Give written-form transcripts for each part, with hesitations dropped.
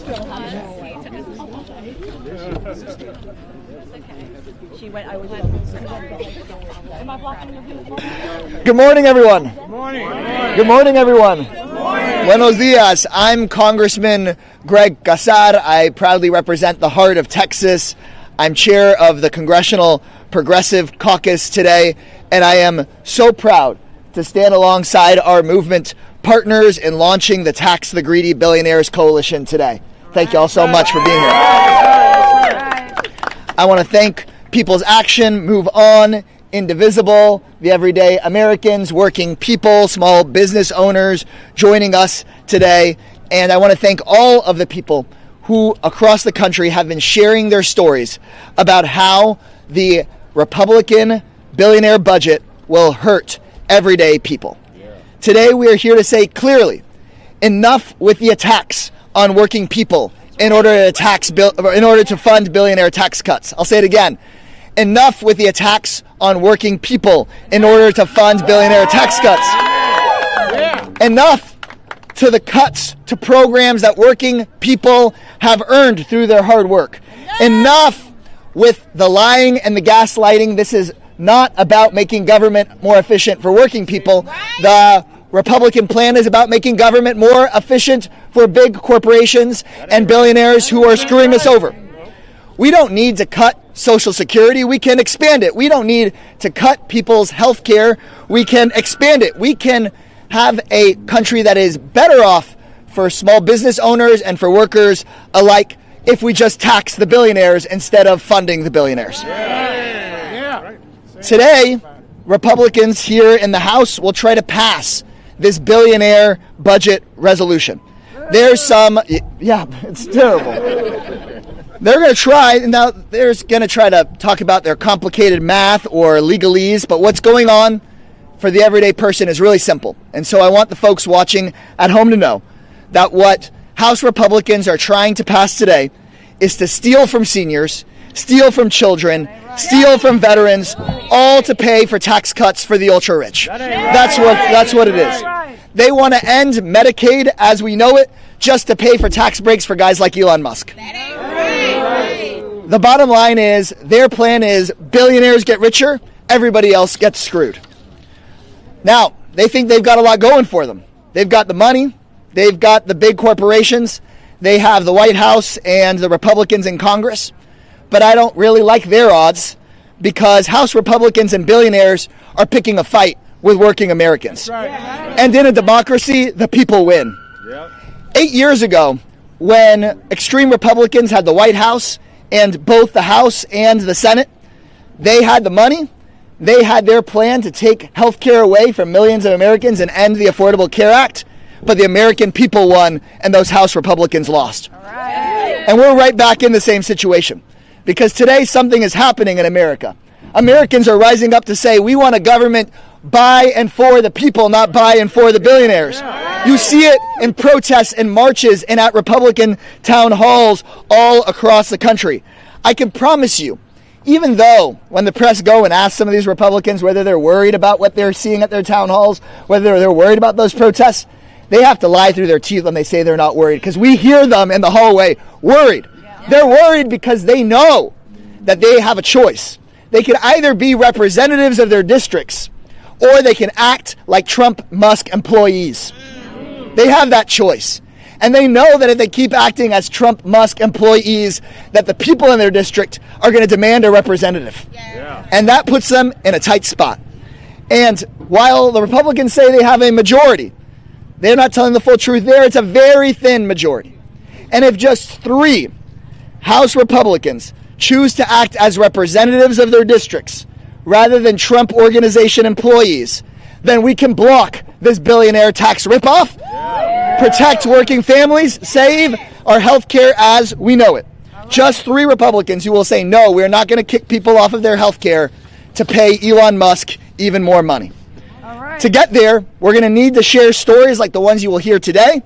Good morning, everyone. Good morning. Good morning, everyone. Good morning. Buenos dias. I'm Congressman Greg Casar. I proudly represent the heart of Texas. I'm chair of the Congressional Progressive Caucus today, and I am so proud to stand alongside our movement partners in launching the Tax the Greedy Billionaires Coalition today. Thank you all so much for being here. I want to thank People's Action, Move On, Indivisible, the everyday Americans, working people, small business owners joining us today. And I want to thank all of the people who across the country have been sharing their stories about how the Republican billionaire budget will hurt everyday people. Today we are here to say clearly, enough with the attacks on working people in order to fund billionaire tax cuts. I'll say it again. Enough with the attacks on working people in order to fund billionaire tax cuts. Enough to the cuts to programs that working people have earned through their hard work. Enough with the lying and the gaslighting. This is not about making government more efficient for working people. The Republican plan is about making government more efficient for big corporations and billionaires who are screwing us over. We don't need to cut Social Security. We can expand it. We don't need to cut people's health care. We can expand it. We can have a country that is better off for small business owners and for workers alike if we just tax the billionaires instead of funding the billionaires. Today, Republicans here in the House will try to pass this billionaire budget resolution. There's some, it's terrible. They're going to try to talk about their complicated math or legalese, but what's going on for the everyday person is really simple. And so I want the folks watching at home to know that what House Republicans are trying to pass today is to steal from seniors, steal from children, steal from veterans, all to pay for tax cuts for the ultra-rich. That's what it is. They want to end Medicaid as we know it just to pay for tax breaks for guys like Elon Musk. The bottom line is their plan is billionaires get richer, everybody else gets screwed. Now, they think they've got a lot going for them. They've got the money, they've got the big corporations, they have the White House and the Republicans in Congress. But I don't really like their odds because House Republicans and billionaires are picking a fight with working Americans. And in a democracy, the people win. 8 years ago, when extreme Republicans had the White House and both the House and the Senate, they had the money, they had their plan to take health care away from millions of Americans and end the Affordable Care Act, but the American people won and those House Republicans lost. And we're right back in the same situation. Because today something is happening in America. Americans are rising up to say we want a government by and for the people, not by and for the billionaires. You see it in protests and marches and at Republican town halls all across the country. I can promise you, even though when the press go and ask some of these Republicans whether they're worried about what they're seeing at their town halls, whether they're worried about those protests, they have to lie through their teeth when they say they're not worried because we hear them in the hallway worried. They're worried because they know that they have a choice. They can either be representatives of their districts or they can act like Trump-Musk employees. They have that choice. And they know that if they keep acting as Trump-Musk employees, that the people in their district are going to demand a representative. And that puts them in a tight spot. And while the Republicans say they have a majority, they're not telling the full truth there. It's a very thin majority. And if just 3 House Republicans choose to act as representatives of their districts rather than Trump organization employees, then we can block this billionaire tax ripoff, protect working families, save our health care as we know it. Just 3 Republicans who will say, no, we're not going to kick people off of their health care to pay Elon Musk even more money. To get there, we're going to need to share stories like the ones you will hear today,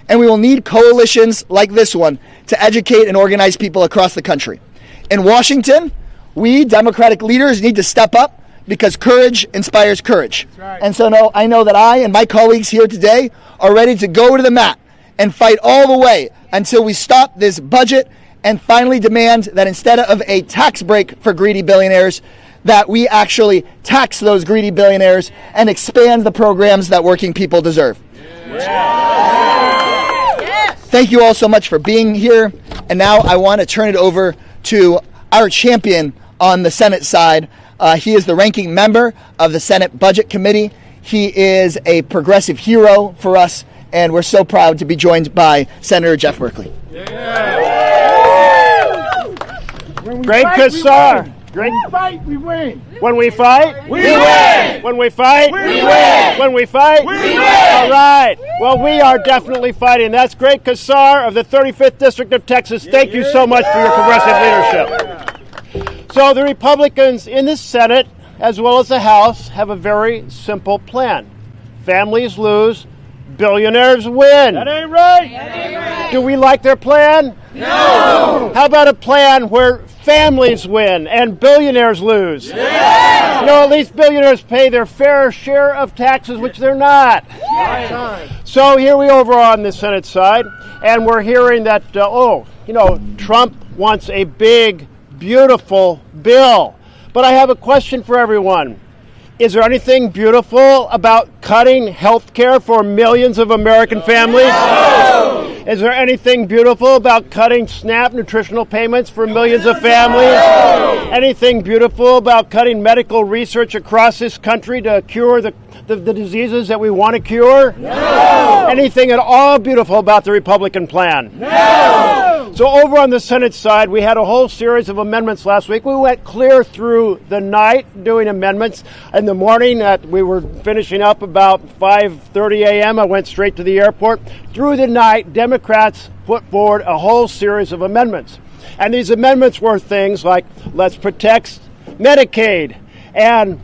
and we will need coalitions like this one to educate and organize people across the country. In Washington, we Democratic leaders need to step up because courage inspires courage. And so I know that I and my colleagues here today are ready to go to the mat and fight all the way until we stop this budget and finally demand that instead of a tax break for greedy billionaires, that we actually tax those greedy billionaires and expand the programs that working people deserve. Thank you all so much for being here. And now I want to turn it over to our champion on the Senate side. He is the ranking member of the Senate Budget Committee. He is a progressive hero for us, and we're so proud to be joined by Senator Jeff Merkley. Great Casar. When we fight, we win. When we fight, we win. When we fight, we win. When we fight, we win. All right. Well, we are definitely fighting. That's Great Casar of the 35th District of Texas. Thank you so much for your progressive leadership. So the Republicans in the Senate, as well as the House, have a very simple plan. Families lose, billionaires win. That ain't right. That ain't right. Do we like their plan? No. How about a plan where families win and billionaires lose? Yeah. You know, at least billionaires pay their fair share of taxes, which they're not. Yeah. So here we over on the Senate side, and we're hearing that, Trump wants a big, beautiful bill. But I have a question for everyone. Is there anything beautiful about cutting health care for millions of American families? No. Is there anything beautiful about cutting SNAP nutritional payments for millions of families? No. Anything beautiful about cutting medical research across this country to cure the diseases that we want to cure? No. Anything at all beautiful about the Republican plan? No. So over on the Senate side, we had a whole series of amendments last week. We went clear through the night doing amendments. In the morning, we were finishing up about 5:30 a.m. I went straight to the airport. Through the night, Democrats put forward a whole series of amendments. And these amendments were things like, let's protect Medicaid. And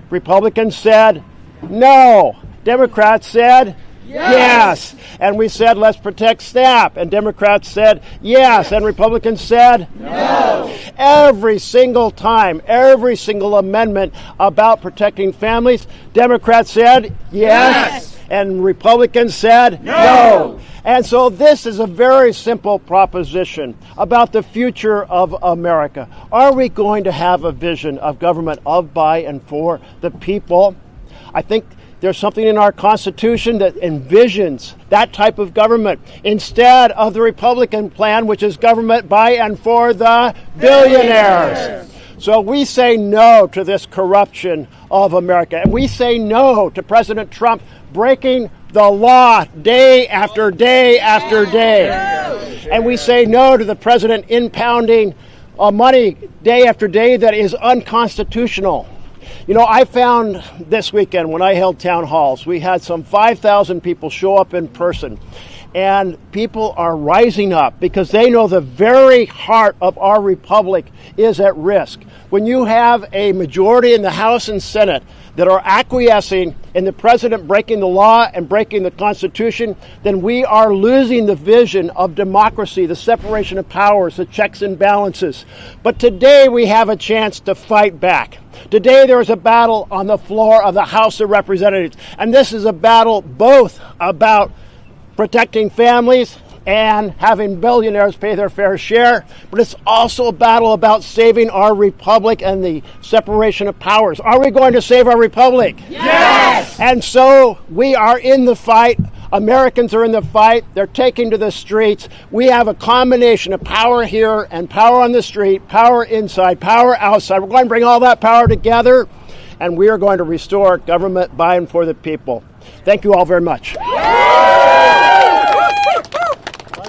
Republicans said, no. Democrats said, yes. And we said, let's protect SNAP. And Democrats said, yes. And Republicans said, no. Every single time, every single amendment about protecting families, Democrats said, yes. And Republicans said, no. And so this is a very simple proposition about the future of America. Are we going to have a vision of government of, by, and for the people? I think there's something in our Constitution that envisions that type of government instead of the Republican plan, which is government by and for the billionaires. So we say no to this corruption of America. And we say no to President Trump breaking the law day after day after day. And we say no to the president impounding money day after day that is unconstitutional. You know, I found this weekend when I held town halls, we had some 5,000 people show up in person. And people are rising up because they know the very heart of our republic is at risk. When you have a majority in the House and Senate that are acquiescing in the president breaking the law and breaking the Constitution, then we are losing the vision of democracy, the separation of powers, the checks and balances. But today we have a chance to fight back. Today there is a battle on the floor of the House of Representatives. And this is a battle both about protecting families and having billionaires pay their fair share, but it's also a battle about saving our republic and the separation of powers. Are we going to save our republic? Yes! And so we are in the fight. Americans are in the fight. They're taking to the streets. We have a combination of power here and power on the street, power inside, power outside. We're going to bring all that power together, and we are going to restore government by and for the people. Thank you all very much.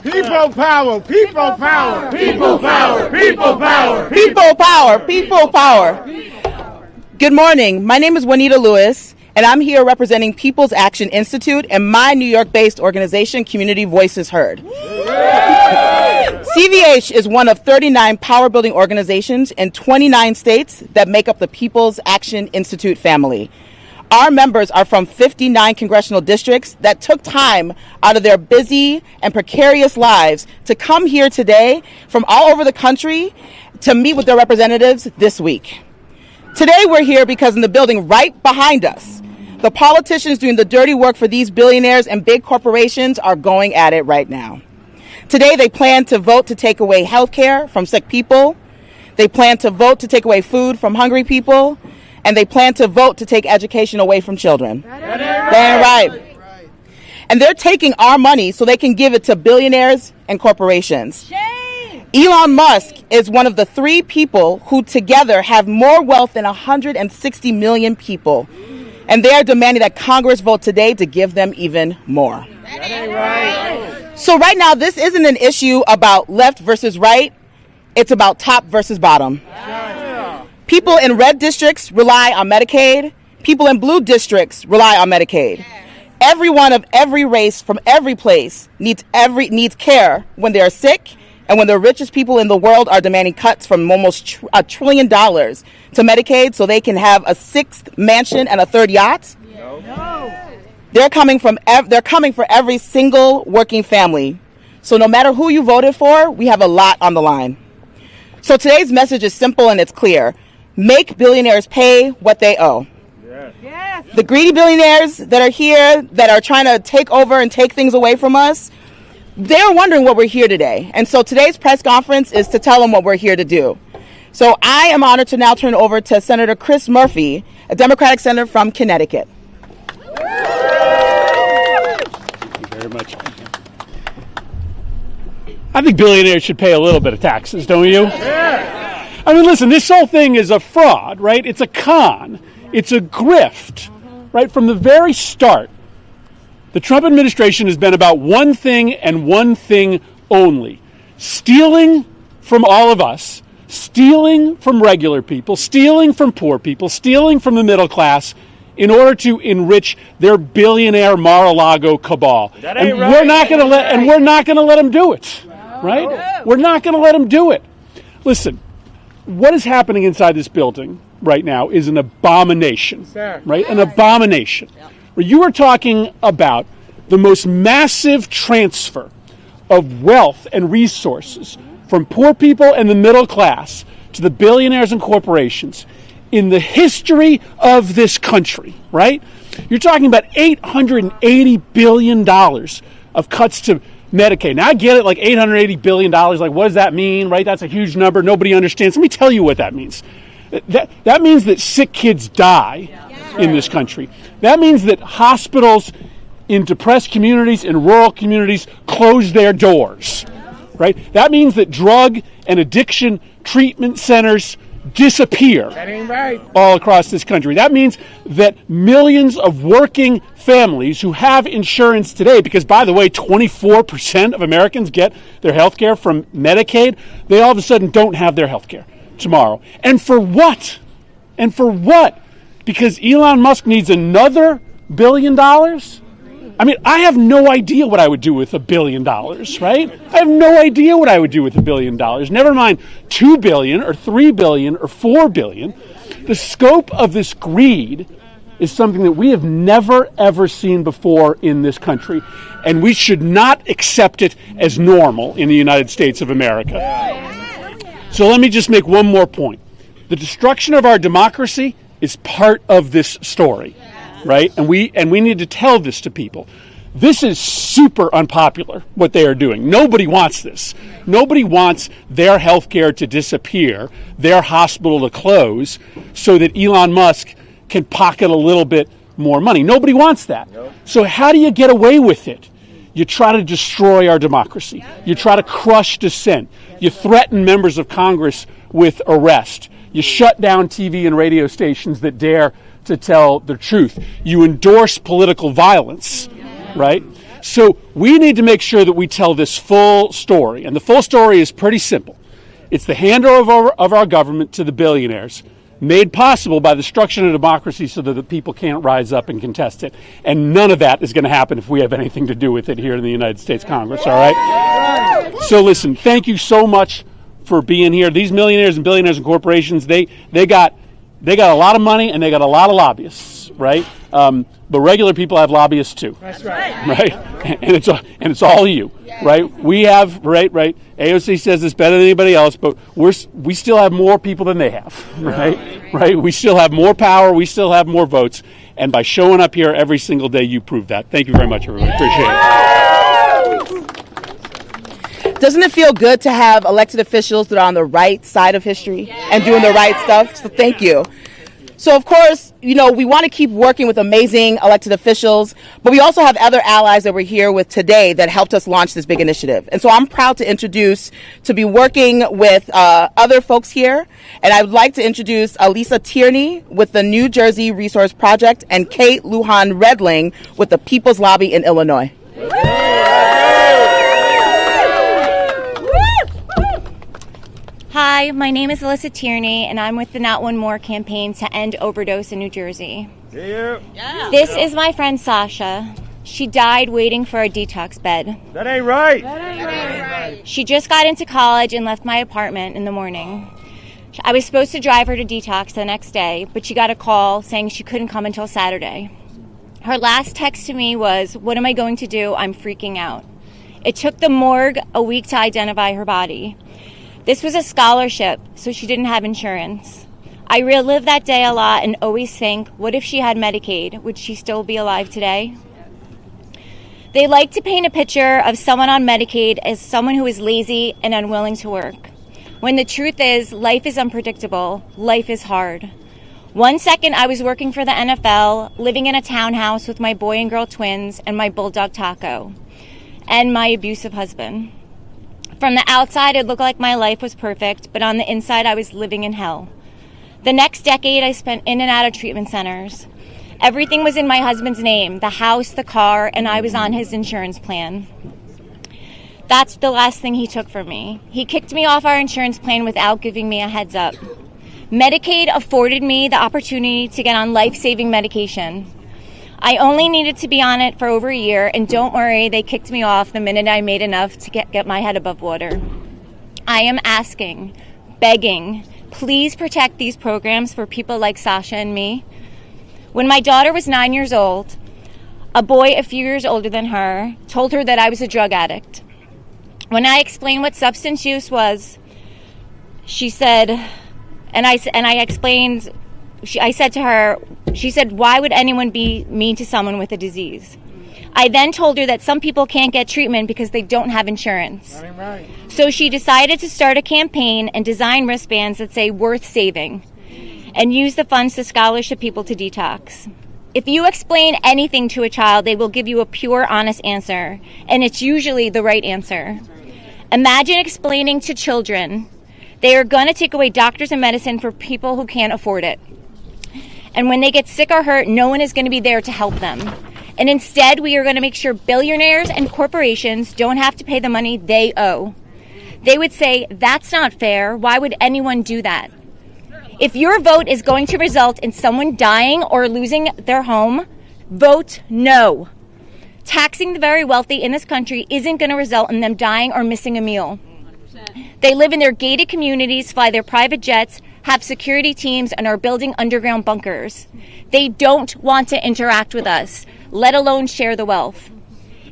People power, people power, people power, people power, people power, people power. Good morning. My name is Juanita Lewis, and I'm here representing People's Action Institute and my New York-based organization, Community Voices Heard. CVH is one of 39 power-building organizations in 29 states that make up the People's Action Institute family. Our members are from 59 congressional districts that took time out of their busy and precarious lives to come here today from all over the country to meet with their representatives this week. Today we're here because in the building right behind us, The politicians doing the dirty work for these billionaires and big corporations are going at it right now. Today, they plan to vote to take away health care from sick people. They plan to vote to take away food from hungry people. And they plan to vote to take education away from children. That ain't right. And they're taking our money so they can give it to billionaires and corporations. Shame. Elon Musk is one of the 3 people who together have more wealth than 160 million people. And they are demanding that Congress vote today to give them even more. That ain't right. So right now, this isn't an issue about left versus right. It's about top versus bottom. Yeah. People in red districts rely on Medicaid. People in blue districts rely on Medicaid. Everyone of every race from every place needs care when they are sick, and when the richest people in the world are demanding cuts from almost $1 trillion to Medicaid so they can have a 6th mansion and a 3rd yacht. No. They're coming for every single working family. So no matter who you voted for, we have a lot on the line. So today's message is simple and it's clear. Make billionaires pay what they owe. Yes. The greedy billionaires that are here, that are trying to take over and take things away from us, they're wondering what we're here today. And so today's press conference is to tell them what we're here to do. So I am honored to now turn over to Senator Chris Murphy, a Democratic senator from Connecticut. Thank you very much. I think billionaires should pay a little bit of taxes, don't you? Yeah. I mean, listen, this whole thing is a fraud, right? It's a con. It's a grift, right? From the very start, the Trump administration has been about one thing and one thing only: stealing from all of us, stealing from regular people, stealing from poor people, stealing from the middle class in order to enrich their billionaire Mar-a-Lago cabal. That ain't and right. we're not going to let them do it, right? We're not going to let them do it. Listen, what is happening inside this building right now is an abomination, right? An abomination. Where you are talking about the most massive transfer of wealth and resources from poor people and the middle class to the billionaires and corporations in the history of this country, right? You're talking about $880 billion of cuts to Medicaid. Now, I get it, like $880 billion, like what does that mean, right? That's a huge number. Nobody understands. Let me tell you what that means. That means that sick kids die in this country. That means that hospitals in depressed communities, in rural communities, close their doors, right? That means that drug and addiction treatment centers disappear all across this country. That means that millions of working families who have insurance today, because, by the way, 24% of Americans get their health care from Medicaid, they all of a sudden don't have their health care tomorrow. And for what? And for what? Because Elon Musk needs another $1 billion? I mean, I have no idea what I would do with $1 billion, right? I have no idea what I would do with $1 billion. Never mind $2 billion or $3 billion or $4 billion. The scope of this greed is something that we have never, ever seen before in this country, and we should not accept it as normal in the United States of America. So let me just make one more point. The destruction of our democracy is part of this story, right? And we need to tell this to people. This is super unpopular, what they are doing. Nobody wants this. Nobody wants their health care to disappear, their hospital to close, so that Elon Musk can pocket a little bit more money. Nobody wants that. So how do you get away with it? You try to destroy our democracy. You try to crush dissent. You threaten members of Congress with arrest. You shut down TV and radio stations that dare to tell the truth. You endorse political violence, right? So we need to make sure that we tell this full story. And the full story is pretty simple. It's the handover of our government to the billionaires, made possible by the destruction of democracy so that the people can't rise up and contest it. And none of that is going to happen if we have anything to do with it here in the United States Congress, all right? So listen, thank you so much for being here. These millionaires and billionaires and corporations, they got a lot of money and they got a lot of lobbyists, right? But regular people have lobbyists too. That's right. Right? And it's all you, right? We have, right? AOC says it's better than anybody else, but we still have more people than they have, right? We still have more power. We still have more votes. And by showing up here every single day, you prove that. Thank you very much, everyone. Appreciate it. Doesn't it feel good to have elected officials that are on the right side of history and doing the right stuff? So thank you. So, of course, we want to keep working with amazing elected officials, but we also have other allies that we're here with today that helped us launch this big initiative. And so I'm proud to be working with other folks here. And I would like to introduce Alyssa Tierney with the New Jersey Resource Project and Cate Readling with the People's Lobby in Illinois. Hi, my name is Alyssa Tierney, and I'm with the Not One More campaign to end overdose in New Jersey. Yeah. This is my friend Sasha. She died waiting for a detox bed. That ain't right. She just got into college and left my apartment in the morning. I was supposed to drive her to detox the next day, but she got a call saying she couldn't come until Saturday. Her last text to me was, "What am I going to do? I'm freaking out." It took the morgue a week to identify her body. This was a scholarship, so she didn't have insurance. I relive that day a lot and always think, what if she had Medicaid? Would she still be alive today? They like to paint a picture of someone on Medicaid as someone who is lazy and unwilling to work, when the truth is, life is unpredictable, life is hard. One second I was working for the NFL, living in a townhouse with my boy and girl twins and my bulldog Taco, and my abusive husband. From the outside, it looked like my life was perfect, but on the inside, I was living in hell. The next decade, I spent in and out of treatment centers. Everything was in my husband's name, the house, the car, and I was on his insurance plan. That's the last thing he took from me. He kicked me off our insurance plan without giving me a heads up. Medicaid afforded me the opportunity to get on life-saving medication. I only needed to be on it for over a year, and don't worry, they kicked me off the minute I made enough to get my head above water. I am asking, begging, please protect these programs for people like Sasha and me. When my daughter was 9 years old, a boy a few years older than her told her that I was a drug addict. When I explained what substance use was, she said, I said to her, she said, why would anyone be mean to someone with a disease? I then told her that some people can't get treatment because they don't have insurance. Right. So she decided to start a campaign and design wristbands that say worth saving and use the funds to scholarship people to detox. If you explain anything to a child, they will give you a pure, honest answer, and it's usually the right answer. Imagine explaining to children they are going to take away doctors and medicine for people who can't afford it. And when they get sick or hurt, no one is going to be there to help them. And instead, we are going to make sure billionaires and corporations don't have to pay the money they owe. They would say, that's not fair. Why would anyone do that? If your vote is going to result in someone dying or losing their home, vote no. Taxing the very wealthy in this country isn't going to result in them dying or missing a meal. They live in their gated communities, fly their private jets, have security teams, and are building underground bunkers. They don't want to interact with us, let alone share the wealth.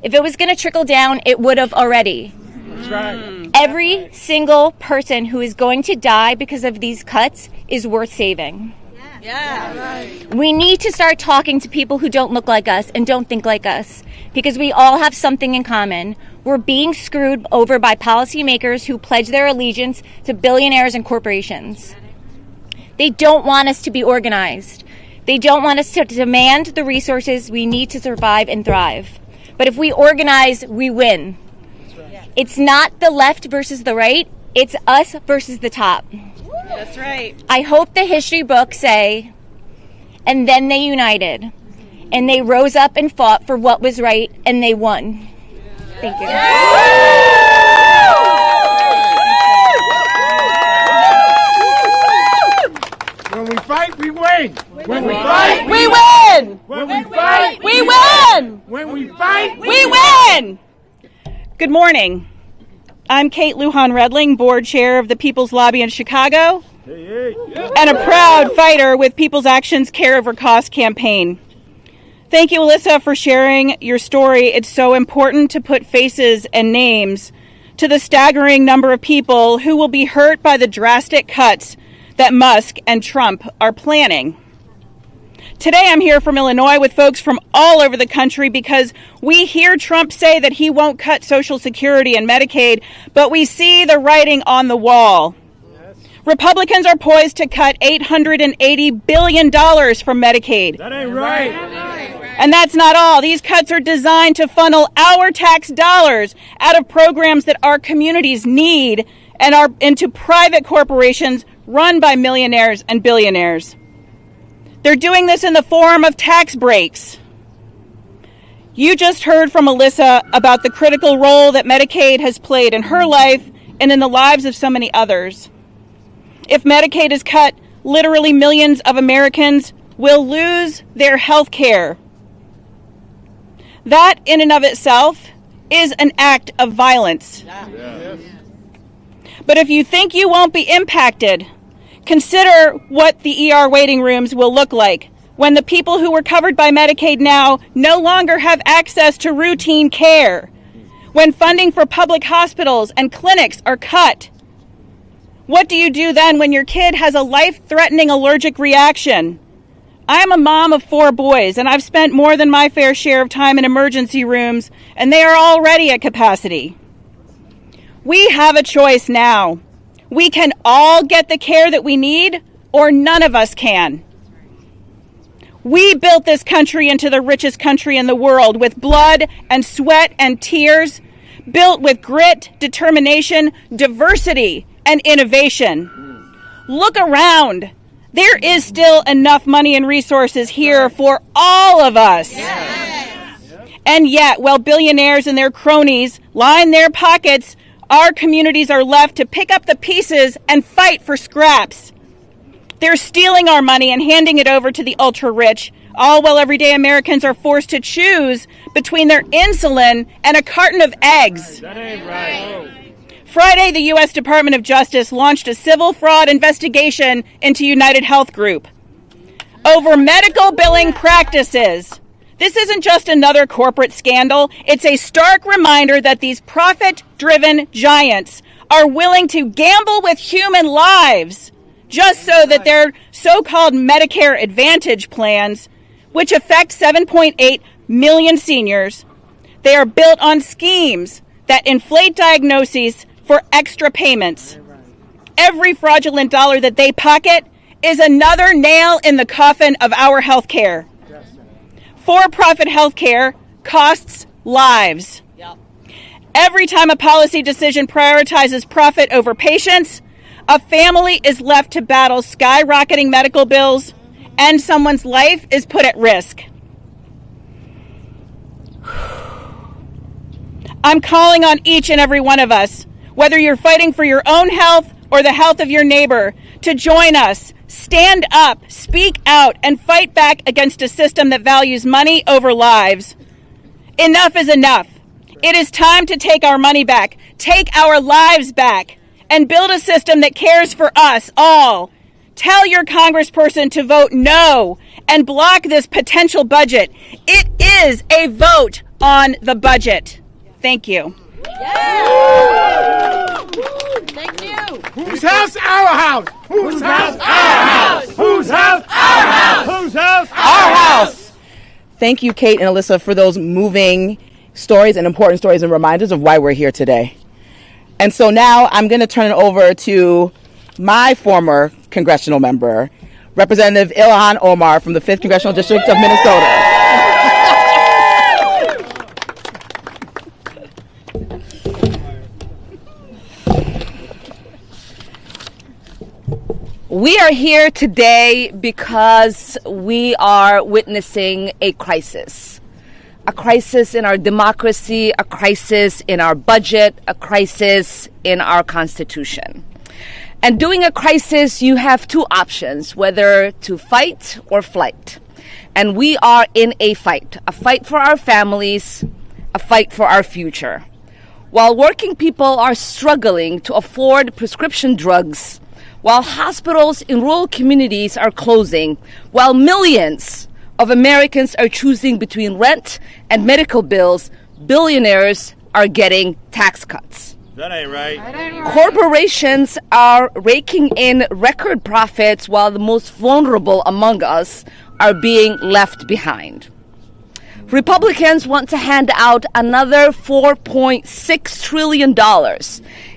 If it was going to trickle down, it would have already. That's right. Every single person who is going to die because of these cuts is worth saving. We need to start talking to people who don't look like us and don't think like us, because we all have something in common. We're being screwed over by policymakers who pledge their allegiance to billionaires and corporations. They don't want us to be organized. They don't want us to demand the resources we need to survive and thrive. But if we organize, we win. It's not the left versus the right. It's us versus the top. That's right. I hope the history books say, and then they united, and they rose up and fought for what was right, and they won. Thank you. When we fight, we win. When we fight, We win! when we fight, We win! when we fight, We win! Good morning. I'm Cate Readling, board chair of the People's Lobby in Chicago. and a proud fighter with People's Action's Care Over Cost campaign. Thank you, Alyssa, for sharing your story. It's so important to put faces and names to the staggering number of people who will be hurt by the drastic cuts that Musk and Trump are planning. Today I'm here from Illinois with folks from all over the country because we hear Trump say that he won't cut Social Security and Medicaid, but we see the writing on the wall. Republicans are poised to cut $880 billion from Medicaid. That ain't right. And that's not all. These cuts are designed to funnel our tax dollars out of programs that our communities need and are into private corporations run by millionaires and billionaires. They're doing this in the form of tax breaks. You just heard from Alyssa about the critical role that Medicaid has played in her life and in the lives of so many others. If Medicaid is cut, literally millions of Americans will lose their health care. That in and of itself is an act of violence. But if you think you won't be impacted, consider what the ER waiting rooms will look like when the people who were covered by Medicaid now no longer have access to routine care, when funding for public hospitals and clinics are cut. What do you do then when your kid has a life-threatening allergic reaction? I am a mom of 4 boys, and I've spent more than my fair share of time in emergency rooms, and they are already at capacity. We have a choice now. We can all get the care that we need, or none of us can. We built this country into the richest country in the world with blood and sweat and tears, built with grit, determination, diversity, and innovation. Look around. There is still enough money and resources here for all of us. And yet, while billionaires and their cronies line their pockets, our communities are left to pick up the pieces and fight for scraps. They're stealing our money and handing it over to the ultra-rich, all while everyday Americans are forced to choose between their insulin and a carton of eggs. That ain't right. Friday, the U.S. Department of Justice launched a civil fraud investigation into United Health Group over medical billing practices. This isn't just another corporate scandal. It's a stark reminder that these profit-driven giants are willing to gamble with human lives just so that their so-called Medicare Advantage plans, which affect 7.8 million seniors, they are built on schemes that inflate diagnoses for extra payments. Every fraudulent dollar that they pocket is another nail in the coffin of our health care. For-profit health care costs lives. Every time a policy decision prioritizes profit over patients, a family is left to battle skyrocketing medical bills, and someone's life is put at risk. I'm calling on each and every one of us, whether you're fighting for your own health or the health of your neighbor, to join us, stand up, speak out, and fight back against a system that values money over lives. Enough is enough. It is time to take our money back, take our lives back, and build a system that cares for us all. Tell your congressperson to vote no and block this potential budget. It is a vote on the budget. Thank you. Thank you. Whose house? Our house. Whose house? Our house. Whose house? Our house. Whose house? Our house. Thank you, Cate and Alyssa, for those moving stories and important stories and reminders of why we're here today. And so now I'm going to turn it over to my former congressional member, Representative Ilhan Omar from the 5th Congressional District of Minnesota. We are here today because we are witnessing a crisis in our democracy, a crisis in our budget, a crisis in our Constitution. And during a crisis, you have 2 options, whether to fight or flight. And we are in a fight for our families, a fight for our future. While working people are struggling to afford prescription drugs, while hospitals in rural communities are closing, while millions of Americans are choosing between rent and medical bills, billionaires are getting tax cuts. That ain't right. Corporations are raking in record profits while the most vulnerable among us are being left behind. Republicans want to hand out another $4.6 trillion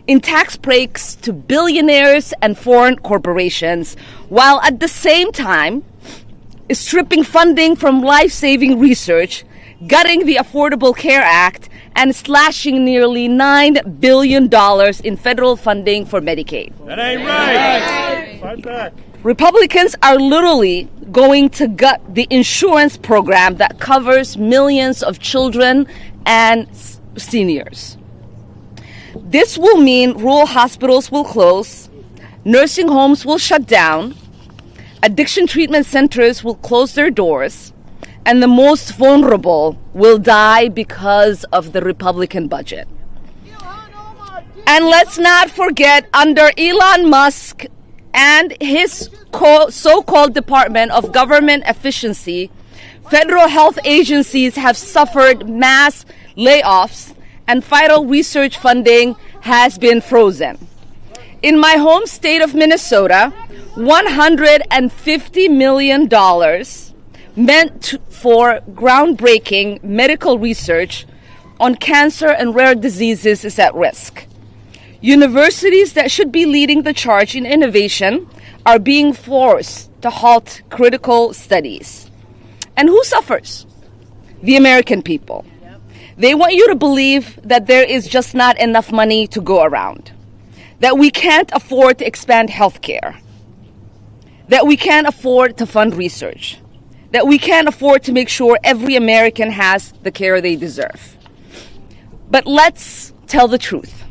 in tax breaks to billionaires and foreign corporations, while at the same time stripping funding from life-saving research, gutting the Affordable Care Act, and slashing nearly $9 billion in federal funding for Medicaid. That ain't right. Fight back. Republicans are literally going to gut the insurance program that covers millions of children and seniors. This will mean rural hospitals will close, nursing homes will shut down, addiction treatment centers will close their doors, and the most vulnerable will die because of the Republican budget. And let's not forget, under Elon Musk and his so-called Department of Government Efficiency, federal health agencies have suffered mass layoffs and vital research funding has been frozen. In my home state of Minnesota, $150 million meant for groundbreaking medical research on cancer and rare diseases is at risk. Universities that should be leading the charge in innovation are being forced to halt critical studies. And who suffers? The American people. They want you to believe that there is just not enough money to go around, that we can't afford to expand healthcare, that we can't afford to fund research, that we can't afford to make sure every American has the care they deserve. But let's tell the truth.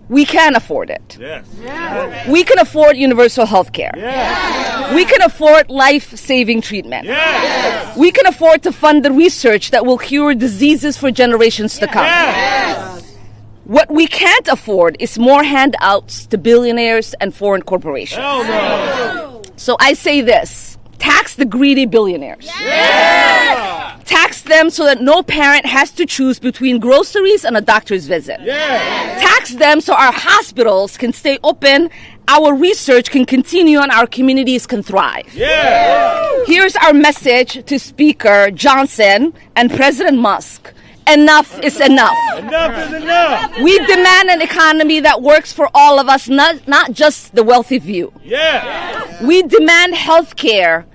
We can afford it. Yes. Yeah. We can afford universal health care. Yes. We can afford life-saving treatment. Yes. We can afford to fund the research that will cure diseases for generations to come. Yes. What we can't afford is more handouts to billionaires and foreign corporations. Hell no. So I say this, tax the greedy billionaires. Yeah. Tax them so that no parent has to choose between groceries and a doctor's visit. Yeah. Tax them so our hospitals can stay open, our research can continue, and our communities can thrive. Yeah. Here's our message to Speaker Johnson and President Musk. Enough is enough. Enough is enough. We demand an economy that works for all of us, not just the wealthy few. Yeah. We demand health care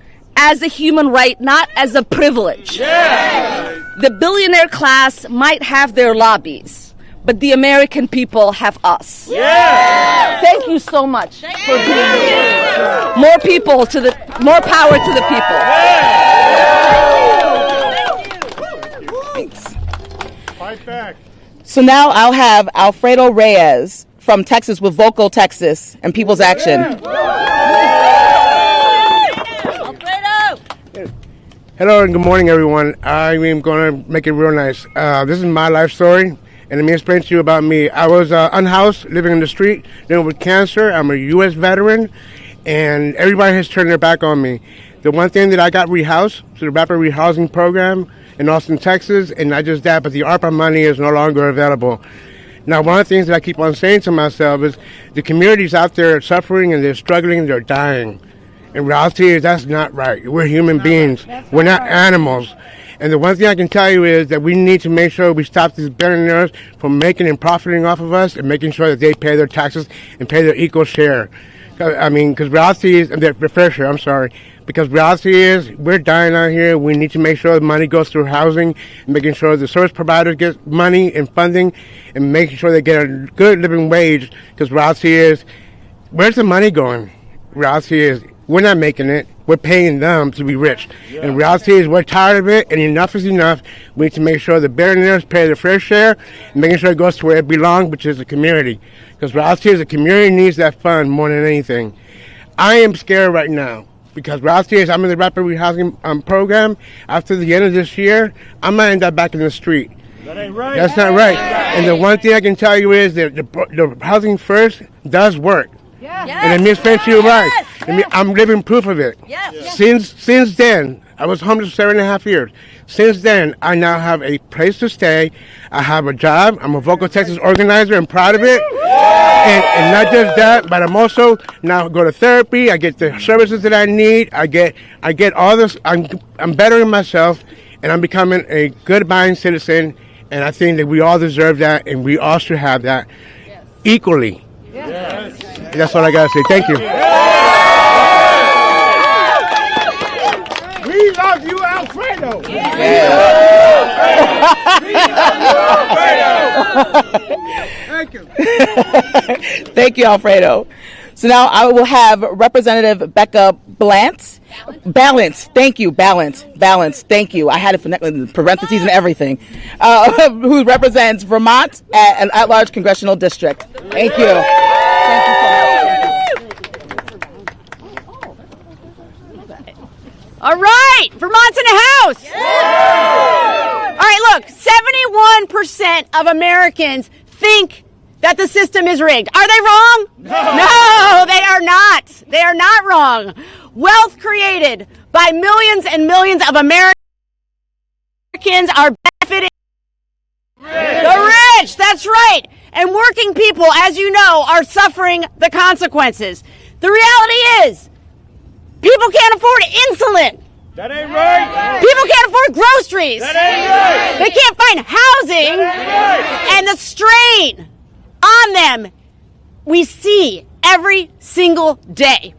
as a human right, not as a privilege. Yeah. The billionaire class might have their lobbies, but the American people have us. Yeah. Thank you so much for being here. More power to the people. Thanks. Fight back. So now I'll have Alfredo Reyes from Texas with Vocal Texas and People's Action. Hello and good morning, everyone. I am going to make it real nice. This is my life story, and let me explain to you about me. I was unhoused, living in the street, dealing with cancer. I'm a U.S. veteran, and everybody has turned their back on me. The one thing that I got rehoused to the Rapid Rehousing Program in Austin, Texas, and not just that, but the ARPA money is no longer available. Now, one of the things that I keep on saying to myself is the communities out there are suffering and they're struggling, they're dying. In reality, that's not right. We're human beings. We're not animals. And the one thing I can tell you is that we need to make sure we stop these billionaires from making and profiting off of us and making sure that they pay their taxes and pay their equal share. Because reality is, their fair share, I'm sorry. Because reality is, we're dying out here. We need to make sure the money goes through housing, making sure the service providers get money and funding, and making sure they get a good living wage. Because reality is, where's the money going? Reality is, we're not making it. We're paying them to be rich. Yeah. And reality is we're tired of it, and enough is enough. We need to make sure the billionaires pay their fair share and making sure it goes to where it belongs, which is the community. Because reality is the community needs that fund more than anything. I am scared right now because reality is I'm in the Rapid Rehousing program. After the end of this year, I might end up back in the street. That ain't right. That's not right. And the one thing I can tell you is that the Housing First does work. And let me explain to you why. I'm living proof of it. Since then, I was homeless for 7.5 years. Since then, I now have a place to stay. I have a job. I'm a Vocal Texas organizer. I'm proud of it. And not just that, but I'm also now go to therapy. I get the services that I need. I get all this. I'm bettering myself, and I'm becoming a good buying citizen. And I think that we all deserve that, and we all should have that equally. That's all I gotta say. Thank you. We love you, Alfredo. Thank you. Thank you, Alfredo. So now I will have Representative Becky Balint. Thank you, Balint. Thank you. I had it for parentheses and everything. Who represents Vermont at an at-large congressional district. Thank you. Thank you so much. All right, Vermont's in the house. All right, look, 71% of Americans think that the system is rigged. Are they wrong? No, they are not. They are not wrong. Wealth created by millions and millions of Americans are benefiting the rich. That's right. And working people, as you know, are suffering the consequences. The reality is, people can't afford insulin. That ain't right. People can't afford groceries. That ain't right. They can't find housing. That ain't right. And the strain on them we see every single day.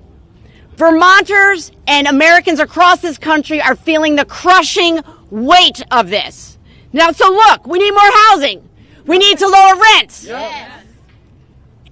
Vermonters and Americans across this country are feeling the crushing weight of this. Now, so look, we need more housing. We need to lower rents. Yes.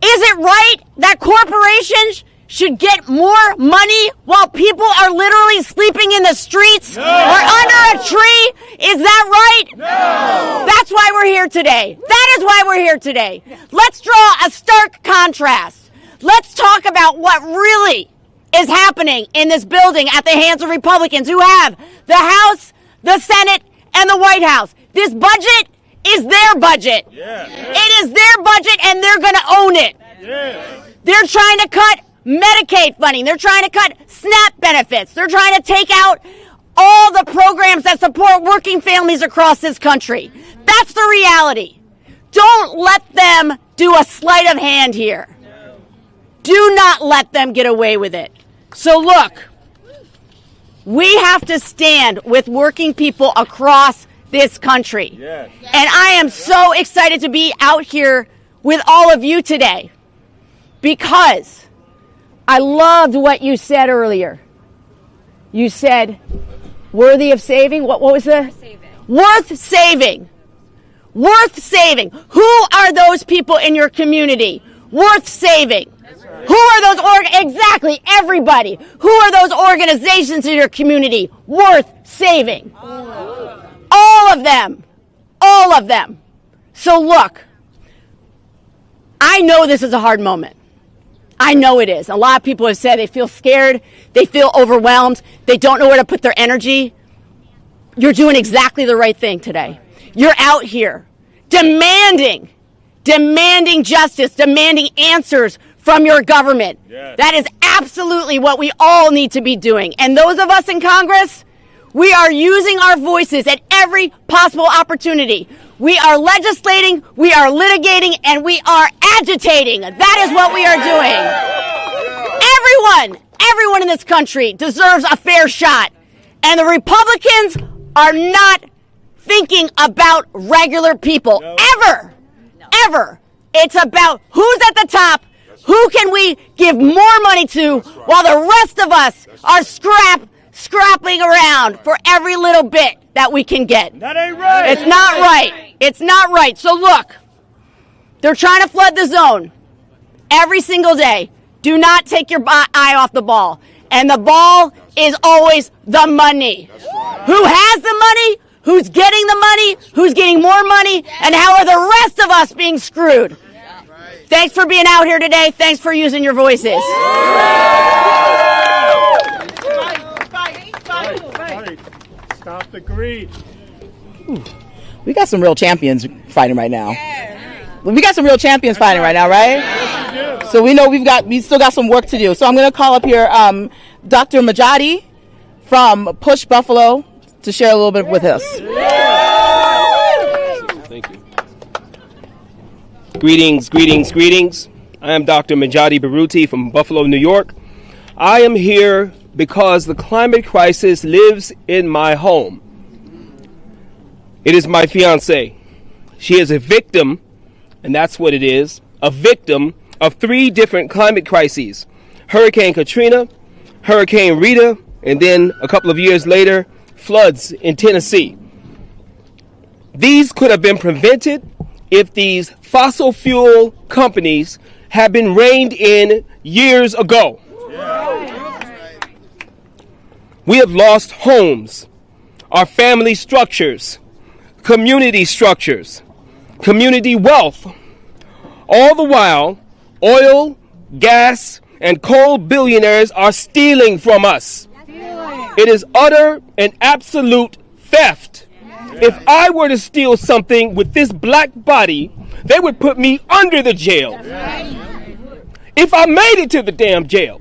Is it right that corporations should get more money while people are literally sleeping in the streets or under a tree? Is that right? No. That's why we're here today. That is why we're here today. Let's draw a stark contrast. Let's talk about what really is happening in this building at the hands of Republicans who have the House, the Senate, and the White House. This budget is their budget. It is their budget, and they're going to own it. They're trying to cut Medicaid funding. They're trying to cut SNAP benefits. They're trying to take out all the programs that support working families across this country. That's the reality. Don't let them do a sleight of hand here. Do not let them get away with it. So look, we have to stand with working people across this country. And I am so excited to be out here with all of you today because I loved what you said earlier. You said, worthy of saving? What was the? Worth saving. Worth saving. Who are those people in your community? Worth saving. Who are those exactly, everybody. Who are those organizations in your community worth saving? All of them. All of them. So look, I know this is a hard moment. I know it is. A lot of people have said they feel scared, they feel overwhelmed, they don't know where to put their energy. You're doing exactly the right thing today. You're out here demanding justice, demanding answers from your government. That is absolutely what we all need to be doing. And those of us in Congress, we are using our voices at every possible opportunity. We are legislating, we are litigating, and we are agitating. That is what we are doing. Everyone in this country deserves a fair shot. And the Republicans are not thinking about regular people. Ever. It's about who's at the top, who can we give more money to, while the rest of us are scrapping around for every little bit that we can get. That ain't right. It's not right. It's not right. So look, they're trying to flood the zone every single day. Do not take your eye off the ball. And the ball is always the money. Right. Who has the money? Who's getting the money? Who's getting more money? And how are the rest of us being screwed? Thanks for being out here today. Thanks for using your voices. Stop the greed. We got some real champions fighting right now. We got some real champions fighting right now, right? So we know we still got some work to do. So I'm going to call up here Dr. Majadi from Push Buffalo to share a little bit with us. Thank you. Greetings, greetings, greetings. I am Dr. Majadi Baruti from Buffalo, New York. I am here because the climate crisis lives in my home. It is my fiancée. She is a victim, and that's what it is, a victim of 3 different climate crises. Hurricane Katrina, Hurricane Rita, and then a couple of years later, floods in Tennessee. These could have been prevented if these fossil fuel companies had been reined in years ago. We have lost homes, our family structures, community structures, community wealth. All the while, oil, gas, and coal billionaires are stealing from us. It is utter and absolute theft. If I were to steal something with this black body, they would put me under the jail. If I made it to the damn jail.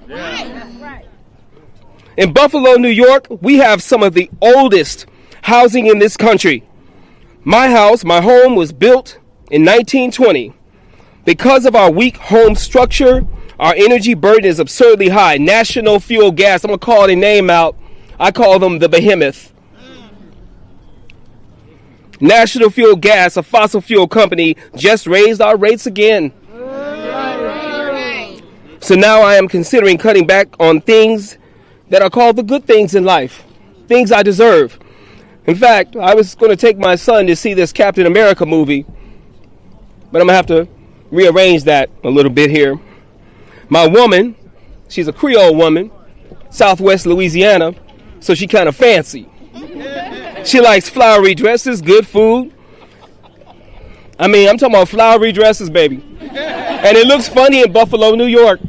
In Buffalo, New York, we have some of the oldest housing in this country. My house, my home, was built in 1920. Because of our weak home structure, our energy burden is absurdly high. National Fuel Gas, I'm going to call their name out. I call them the behemoth. National Fuel Gas, a fossil fuel company, just raised our rates again. So now I am considering cutting back on things that are called the good things in life, things I deserve. In fact, I was going to take my son to see this Captain America movie, but I'm going to have to rearrange that a little bit here. My woman, she's a Creole woman, Southwest Louisiana, so she kind of fancy. She likes flowery dresses, good food. I mean, I'm talking about flowery dresses, baby. And it looks funny in Buffalo, New York.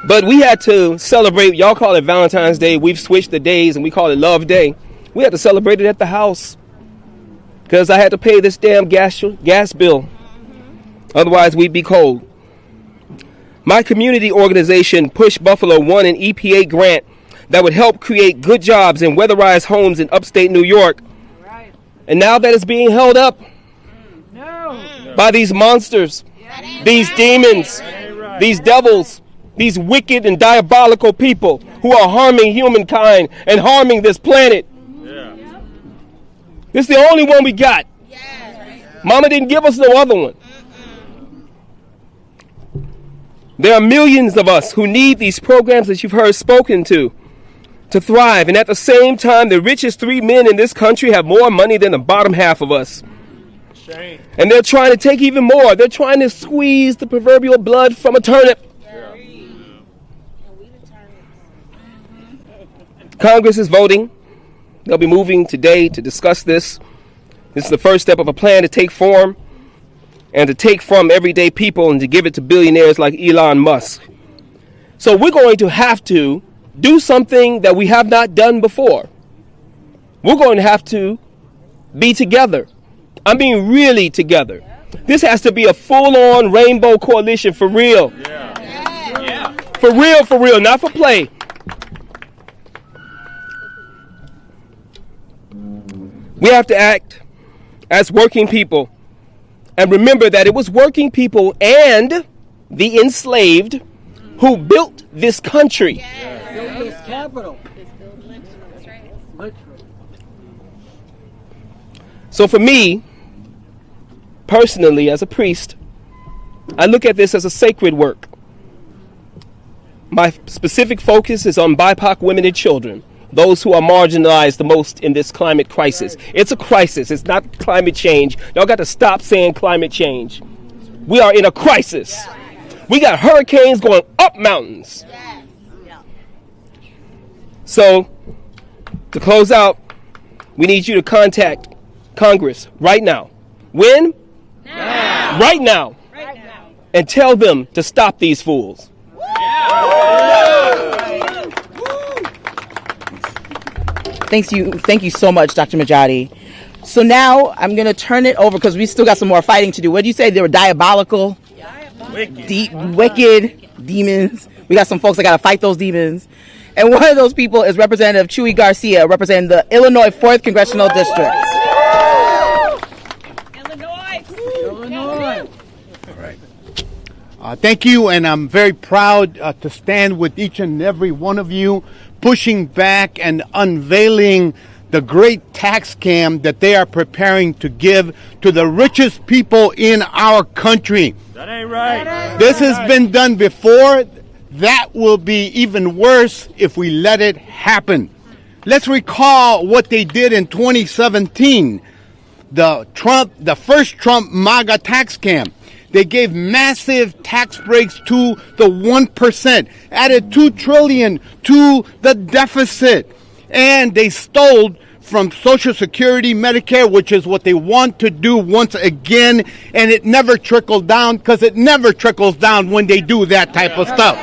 But we had to celebrate, y'all call it Valentine's Day, we've switched the days and we call it Love Day. We had to celebrate it at the house because I had to pay this damn gas bill. Otherwise, we'd be cold. My community organization, Push Buffalo, won an EPA grant that would help create good jobs and weatherize homes in upstate New York. And now that is being held up by these monsters, these demons, these devils, these wicked and diabolical people who are harming humankind and harming this planet. This is the only one we got. Mama didn't give us no other one. There are millions of us who need these programs that you've heard spoken to thrive. And at the same time, the richest 3 men in this country have more money than the bottom half of us. Shame. And they're trying to take even more. They're trying to squeeze the proverbial blood from a turnip. Congress is voting. They'll be moving today to discuss this. This is the first step of a plan to take form and to take from everyday people and to give it to billionaires like Elon Musk. So we're going to have to do something that we have not done before. We're going to have to be together. I mean, really together. This has to be a full-on rainbow coalition for real. For real, not for play. We have to act as working people and remember that it was working people and the enslaved who built this country. This capital. So for me, personally, as a priest, I look at this as a sacred work. My specific focus is on BIPOC women and children, those who are marginalized the most in this climate crisis. It's a crisis. It's not climate change. Y'all got to stop saying climate change. We are in a crisis. We got hurricanes going up mountains. So, to close out, we need you to contact Congress right now. When? Now. Right now. And tell them to stop these fools. Thank you so much, Dr. Majadi. So now I'm going to turn it over because we still got some more fighting to do. What did you say? They were diabolical, wicked demons. We got some folks that got to fight those demons. And one of those people is Representative Chuy Garcia, representing the Illinois 4th Congressional District. Illinois. All right. Thank you, and I'm very proud to stand with each and every one of you, pushing back and unveiling the great tax scam that they are preparing to give to the richest people in our country. That ain't right. This has been done before. That will be even worse if we let it happen. Let's recall what they did in 2017, the first Trump MAGA tax scam. They gave massive tax breaks to the 1%, added $2 trillion to the deficit, and they stole from Social Security, Medicare, which is what they want to do once again, and it never trickled down because it never trickles down when they do that type of stuff.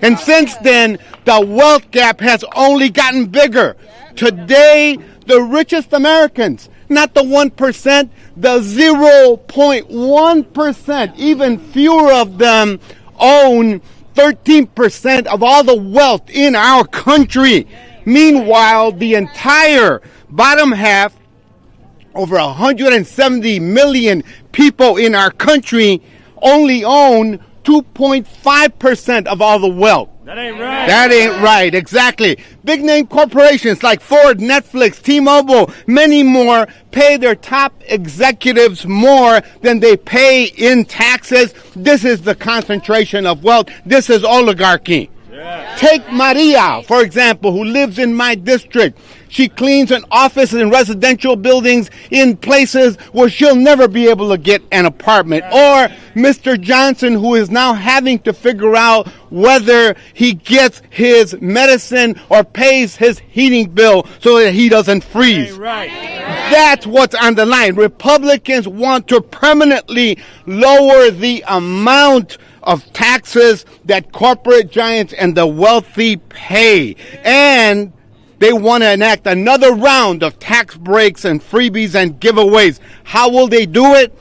And since then, the wealth gap has only gotten bigger. Today, the richest Americans, not the 1%, the 0.1%, even fewer of them own 13% of all the wealth in our country. Meanwhile, the entire bottom half, over 170 million people in our country, only own 2.5% of all the wealth. That ain't right. That ain't right, exactly. Big name corporations like Ford, Netflix, T-Mobile, many more pay their top executives more than they pay in taxes. This is the concentration of wealth. This is oligarchy. Yeah. Take Maria, for example, who lives in my district. She cleans an office and residential buildings in places where she'll never be able to get an apartment. Or Mr. Johnson, who is now having to figure out whether he gets his medicine or pays his heating bill so that he doesn't freeze. Right. That's what's on the line. Republicans want to permanently lower the amount of taxes that corporate giants and the wealthy pay. And they want to enact another round of tax breaks and freebies and giveaways. How will they do it?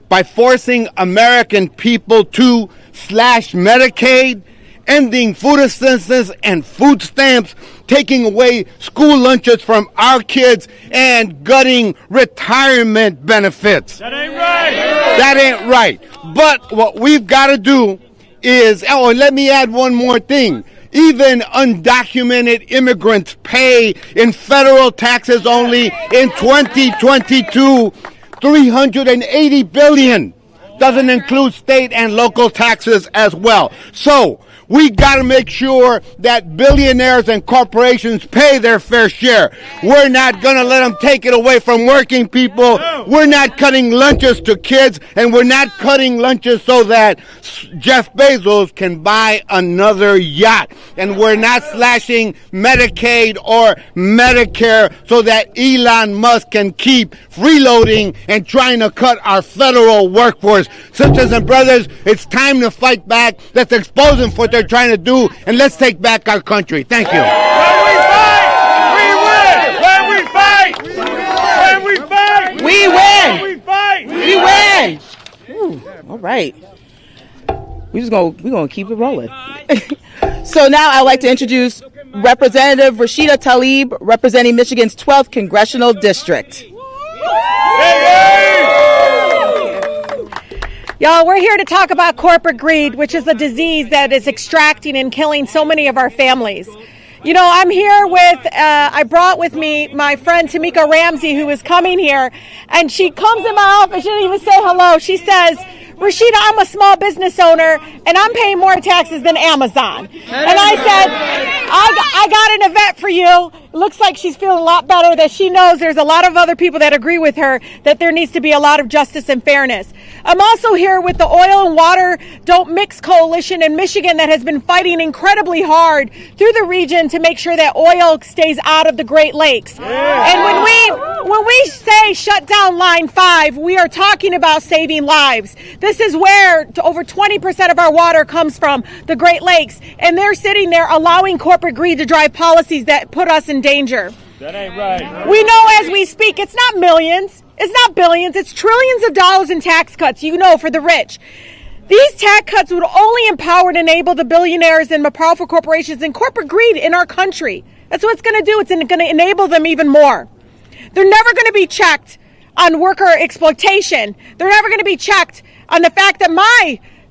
By forcing American people to slash Medicaid, ending food assistance and food stamps, taking away school lunches from our kids, and gutting retirement benefits. That ain't right. That ain't right. But what we've got to do is, and let me add one more thing. Even undocumented immigrants pay in federal taxes only in 2022 $380 billion. Doesn't include state and local taxes as well. So we got to make sure that billionaires and corporations pay their fair share. We're not going to let them take it away from working people. We're not cutting lunches to kids, and we're not cutting lunches so that Jeff Bezos can buy another yacht. And we're not slashing Medicaid or Medicare so that Elon Musk can keep freeloading and trying to cut our federal workforce. Sisters and brothers, it's time to fight back. Let's expose them for what they're trying to do, and let's take back our country. Thank you. When we fight, we win. When we fight, we win. When we fight, we win. Ooh, all right. We're gonna keep it rolling. So now I'd like to introduce Representative Rashida Tlaib, representing Michigan's 12th Congressional District. Y'all, we're here to talk about corporate greed, which is a disease that is extracting and killing so many of our families. You know, I'm here with, I brought with me my friend Tamika Ramsey, who is coming here, and she comes in my office, she didn't even say hello. She says, Rashida, I'm a small business owner, and I'm paying more taxes than Amazon. And I said, I got an event for you. It looks like she's feeling a lot better, that she knows there's a lot of other people that agree with her that there needs to be a lot of justice and fairness. I'm also here with the Oil and Water Don't Mix Coalition in Michigan that has been fighting incredibly hard through the region to make sure that oil stays out of the Great Lakes. And when we say shut down Line 5, we are talking about saving lives. This is where over 20% of our water comes from, the Great Lakes, and they're sitting there allowing corporate greed to drive policies that put us in danger. That ain't right. We know as we speak, it's not millions. It's not billions, it's trillions of dollars in tax cuts, for the rich. These tax cuts would only empower and enable the billionaires and powerful corporations and corporate greed in our country. That's what it's going to do. It's going to enable them even more. They're never going to be checked on worker exploitation. They're never going to be checked on the fact that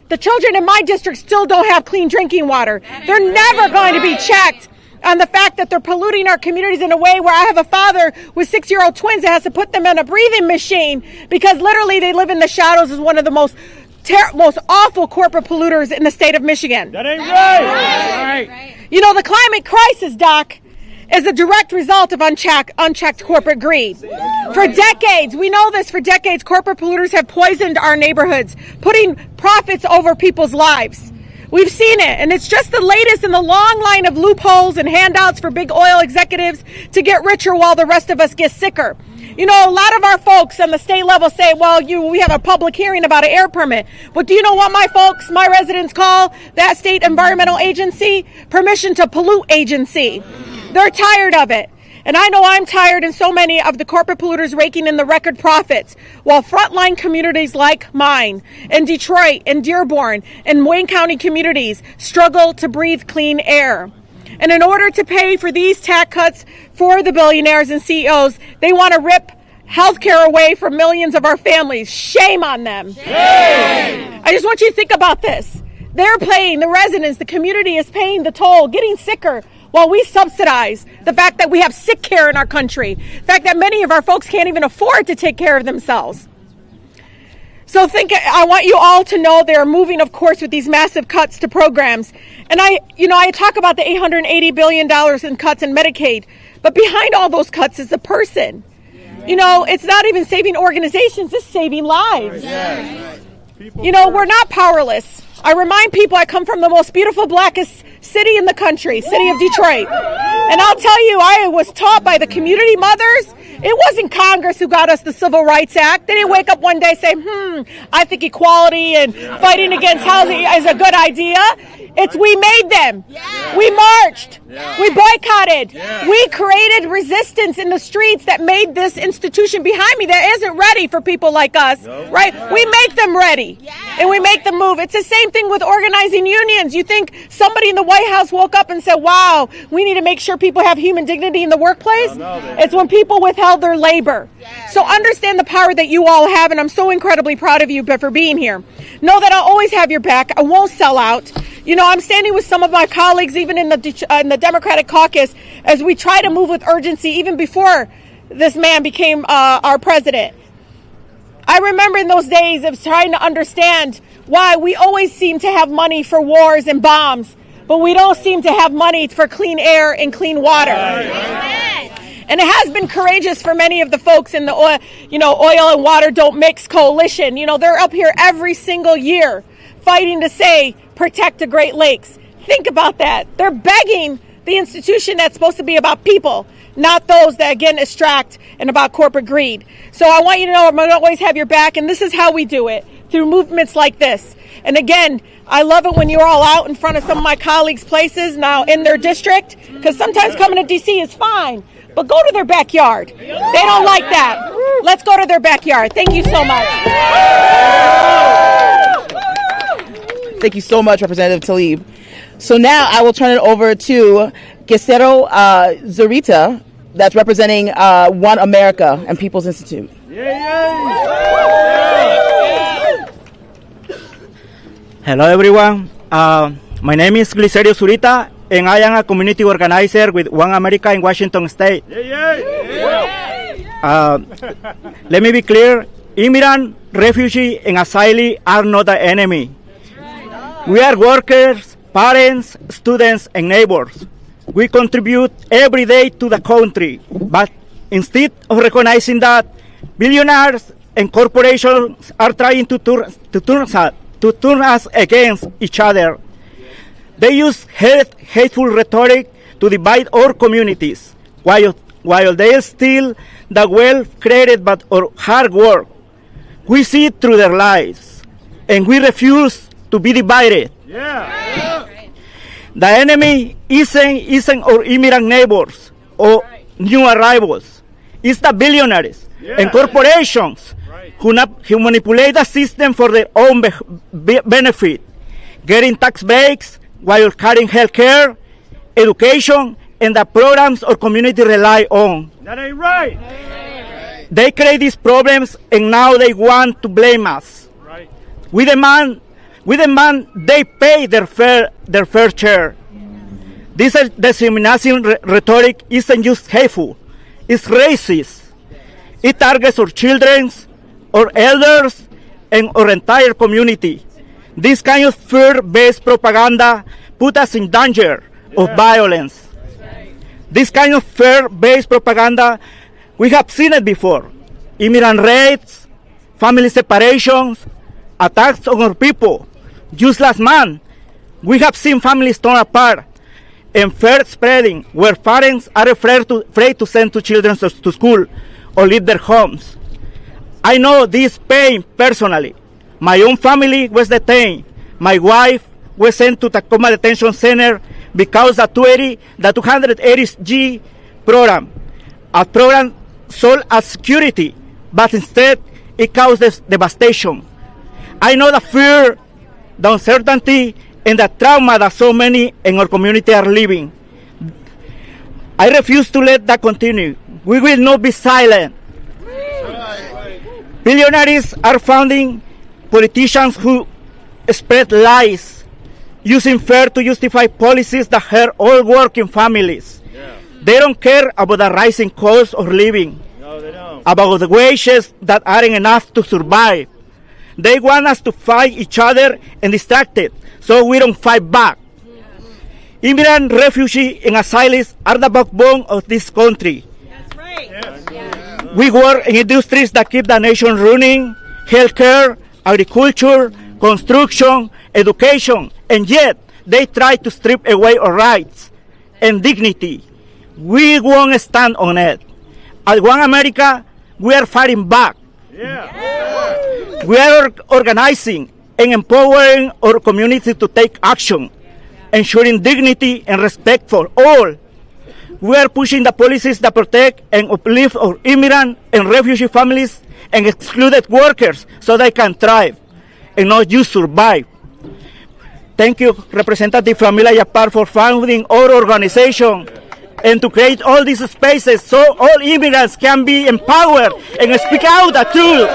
the children in my district still don't have clean drinking water. They're never going to be checked on the fact that they're polluting our communities in a way where I have a father with 6-year-old twins that has to put them in a breathing machine because literally they live in the shadows as one of the most awful corporate polluters in the state of Michigan. That ain't right. The climate crisis, Doc, is a direct result of unchecked corporate greed. For decades, we know this, corporate polluters have poisoned our neighborhoods, putting profits over people's lives. We've seen it, and it's just the latest in the long line of loopholes and handouts for big oil executives to get richer while the rest of us get sicker. A lot of our folks on the state level say, we have a public hearing about an air permit. But do you know what my residents call that state environmental agency? Permission to pollute agency. They're tired of it. And I know I'm tired, and so many of the corporate polluters raking in the record profits, while frontline communities like mine, in Detroit, and Dearborn, and Wayne County communities struggle to breathe clean air. And in order to pay for these tax cuts for the billionaires and CEOs, they want to rip health care away from millions of our families. Shame on them. Shame! I just want you to think about this. They're paying, the residents, the community is paying the toll, getting sicker, while we subsidize the fact that we have sick care in our country, the fact that many of our folks can't even afford to take care of themselves. So I want you all to know they're moving, of course, with these massive cuts to programs. And I talk about the $880 billion in cuts in Medicaid, but behind all those cuts is a person. It's not even saving organizations, it's saving lives. We're not powerless. I remind people I come from the most beautiful, blackest city in the country, city of Detroit. And I'll tell you, I was taught by the community mothers. It wasn't Congress who got us the Civil Rights Act. They didn't wake up one day and say, I think equality and fighting against housing is a good idea. It's we made them. Yeah. We marched. Yeah. We boycotted. Yeah. We created resistance in the streets that made this institution behind me that isn't ready for people like us, right? Yeah. We make them ready, and we make them move. It's the same thing with organizing unions. You think somebody in the White House woke up and said, wow, we need to make sure people have human dignity in the workplace? It's when people withheld their labor. Yeah. So understand the power that you all have, and I'm so incredibly proud of you for being here. Know that I'll always have your back. I won't sell out. I'm standing with some of my colleagues, even in the Democratic caucus, as we try to move with urgency, even before this man became our president. I remember in those days of trying to understand why we always seem to have money for wars and bombs, but we don't seem to have money for clean air and clean water. And it has been courageous for many of the folks in the oil and water don't mix coalition. They're up here every single year fighting to say, protect the Great Lakes. Think about that. They're begging the institution that's supposed to be about people, not those that, again, extract and about corporate greed. So I want you to know I'm going to always have your back, and this is how we do it, through movements like this. And again, I love it when you're all out in front of some of my colleagues' places now in their district, because sometimes coming to D.C. is fine, but go to their backyard. They don't like that. Let's go to their backyard. Thank you so much. Thank you so much, Representative Tlaib. So now I will turn it over to Glicerio Zurita, that's representing OneAmerica and People's Institute. Hello, everyone. My name is Glicerio Zurita, and I am a community organizer with OneAmerica in Washington State. Let me be clear. Immigrant, refugee, and asylee are not the enemy. We are workers, parents, students, and neighbors. We contribute every day to the country, but instead of recognizing that, billionaires and corporations are trying to turn us against each other. They use hateful rhetoric to divide our communities, while they steal the wealth created by our hard work. We see through their lies, and we refuse to be divided. The enemy isn't our immigrant neighbors or new arrivals. It's the billionaires and corporations who manipulate the system for their own benefit, getting tax breaks while cutting health care, education, and the programs our community rely on. That ain't right. They create these problems, and now they want to blame us. Right. We demand they pay their fair share. This discrimination rhetoric isn't just hateful; it's racist. It targets our children, our elders, and our entire community. This kind of fear-based propaganda put us in danger of violence. This kind of fear-based propaganda, we have seen it before. Immigrant raids, family separations, attacks on our people. Just last month, we have seen families torn apart and fear spreading where parents are afraid to send two children to school or leave their homes. I know this pain personally. My own family was detained. My wife was sent to Tacoma Detention Center because the 280G program, a program sold as security, but instead it caused devastation. I know the fear, the uncertainty, and the trauma that so many in our community are living. I refuse to let that continue. We will not be silent. Billionaires are funding politicians who spread lies, using fear to justify policies that hurt all working families. They don't care about the rising cost of living, about the wages that aren't enough to survive. They want us to fight each other and distract it, so we don't fight back. Immigrant, refugees, and asylees are the backbone of this country. That's right. We work in industries that keep the nation running: healthcare, agriculture, construction, education, and yet they try to strip away our rights and dignity. We won't stand on it. At OneAmerica, we are fighting back. We are organizing and empowering our community to take action, ensuring dignity and respect for all. We are pushing the policies that protect and uplift our immigrant and refugee families and excluded workers so they can thrive and not just survive. Thank you, Representative Pramila Jayapal, for founding our organization and to create all these spaces so all immigrants can be empowered and speak out the truth.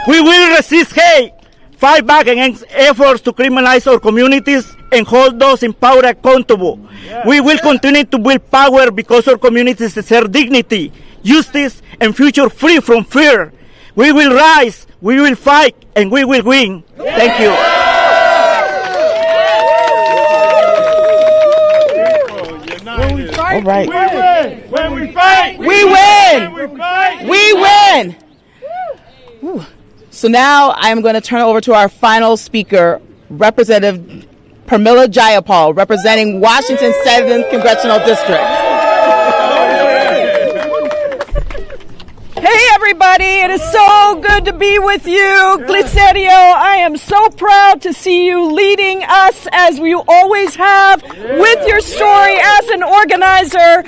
We will resist hate, fight back against efforts to criminalize our communities, and hold those in power accountable. We will continue to build power because our communities deserve dignity, justice, and future free from fear. We will rise, we will fight, and we will win. Thank you. All right. We win. When we fight, We win. When we fight, We win. Whew. So now I'm going to turn it over to our final speaker, Representative Pramila Jayapal, representing Washington 7th Congressional District. Hey everybody, it is so good to be with you. Glicerio, I am so proud to see you leading us as you always have with your story as an organizer.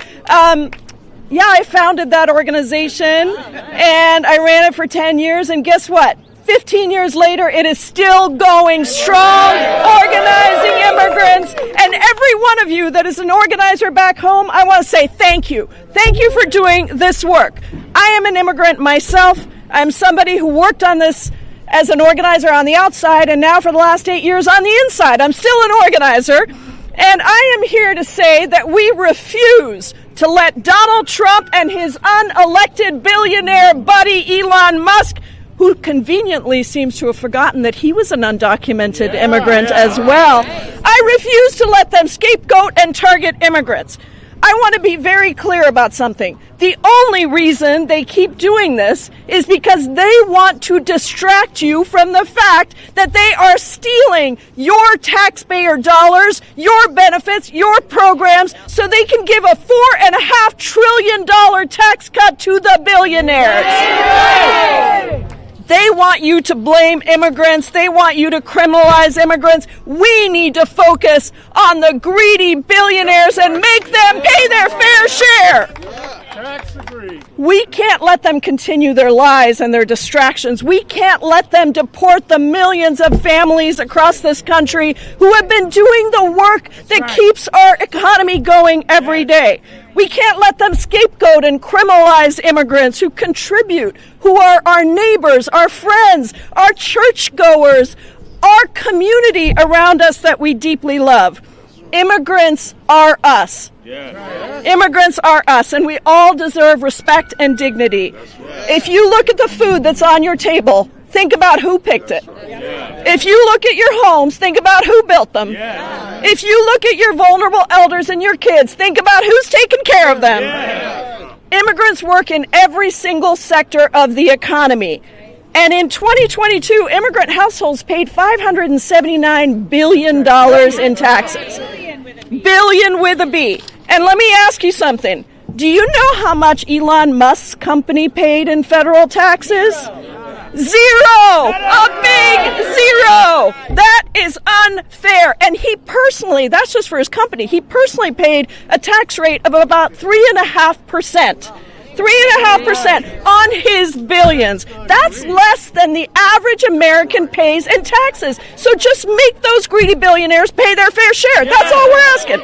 I founded that organization and I ran it for 10 years, and guess what? 15 years later, it is still going strong, organizing immigrants. And every one of you that is an organizer back home, I want to say thank you. Thank you for doing this work. I am an immigrant myself. I'm somebody who worked on this as an organizer on the outside, and now for the last 8 years on the inside. I'm still an organizer. And I am here to say that we refuse to let Donald Trump and his unelected billionaire buddy Elon Musk, who conveniently seems to have forgotten that he was an undocumented immigrant as well. I refuse to let them scapegoat and target immigrants. I want to be very clear about something. The only reason they keep doing this is because they want to distract you from the fact that they are stealing your taxpayer dollars, your benefits, your programs, so they can give a $4.5 trillion tax cut to the billionaires. They want you to blame immigrants. They want you to criminalize immigrants. We need to focus on the greedy billionaires and make them pay their fair share. tax agree. We can't let them continue their lies and their distractions. We can't let them deport the millions of families across this country who have been doing the work that keeps our economy going every day. We can't let them scapegoat and criminalize immigrants who contribute, who are our neighbors, our friends, our churchgoers, our community around us that we deeply love. Immigrants are us. Immigrants are us, and we all deserve respect and dignity. If you look at the food that's on your table, think about who picked it. If you look at your homes, think about who built them. If you look at your vulnerable elders and your kids, think about who's taking care of them. Immigrants work in every single sector of the economy. And in 2022, immigrant households paid $579 billion in taxes. Billion with a B. And let me ask you something. Do you know how much Elon Musk's company paid in federal taxes? Zero! A big zero! That is unfair. And he personally, that's just for his company, he personally paid a tax rate of about 3.5%. 3.5% on his billions. That's less than the average American pays in taxes. So just make those greedy billionaires pay their fair share. That's all we're asking.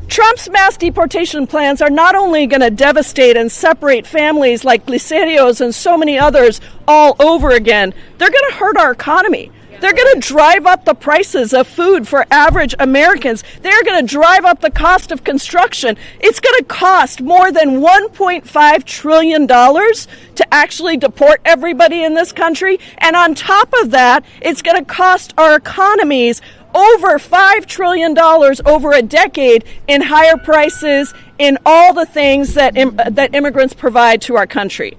Trump's mass deportation plans are not only going to devastate and separate families like Glicerio's and so many others all over again, they're going to hurt our economy. They're going to drive up the prices of food for average Americans. They're going to drive up the cost of construction. It's going to cost more than $1.5 trillion to actually deport everybody in this country. And on top of that, it's going to cost our economies over $5 trillion over a decade in higher prices, in all the things that immigrants provide to our country.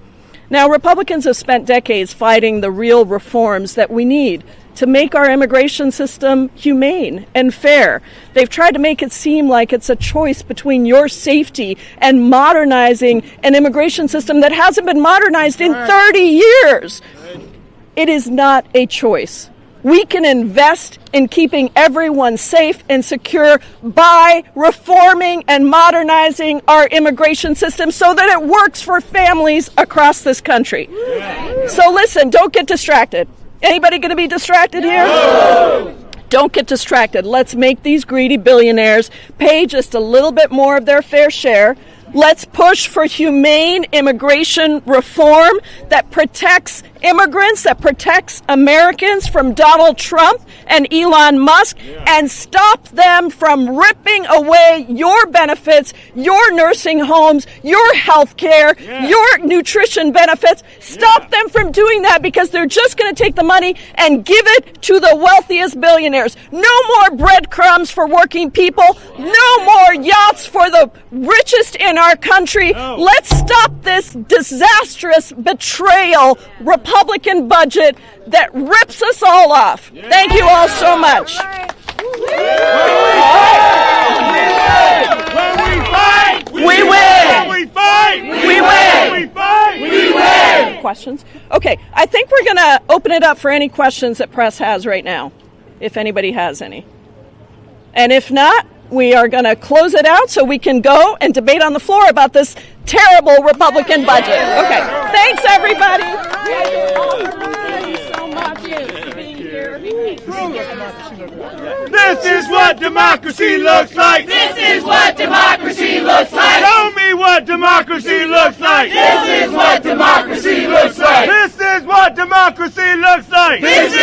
Now, Republicans have spent decades fighting the real reforms that we need to make our immigration system humane and fair. They've tried to make it seem like it's a choice between your safety and modernizing an immigration system that hasn't been modernized in 30 years. It is not a choice. We can invest in keeping everyone safe and secure by reforming and modernizing our immigration system so that it works for families across this country. So listen, don't get distracted. Anybody going to be distracted here? No. Don't get distracted. Let's make these greedy billionaires pay just a little bit more of their fair share. Let's push for humane immigration reform that protects immigrants, that protects Americans from Donald Trump and Elon Musk, and stop them from ripping away your benefits, your nursing homes, your health care, your nutrition benefits. Stop them from doing that, because they're just going to take the money and give it to the wealthiest billionaires. No more breadcrumbs for working people. No more yachts for the richest in our country. Let's stop this disastrous betrayal Republican budget that rips us all off. Thank you all so much. We win. Questions? Okay, I think we're going to open it up for any questions that press has right now, if anybody has any. And if not, we are going to close it out so we can go and debate on the floor about this terrible Republican budget. Okay, thanks, everybody. This is what democracy looks like. This is what democracy looks like. Show me what democracy looks like. This is what democracy looks like. This is what democracy looks like. This is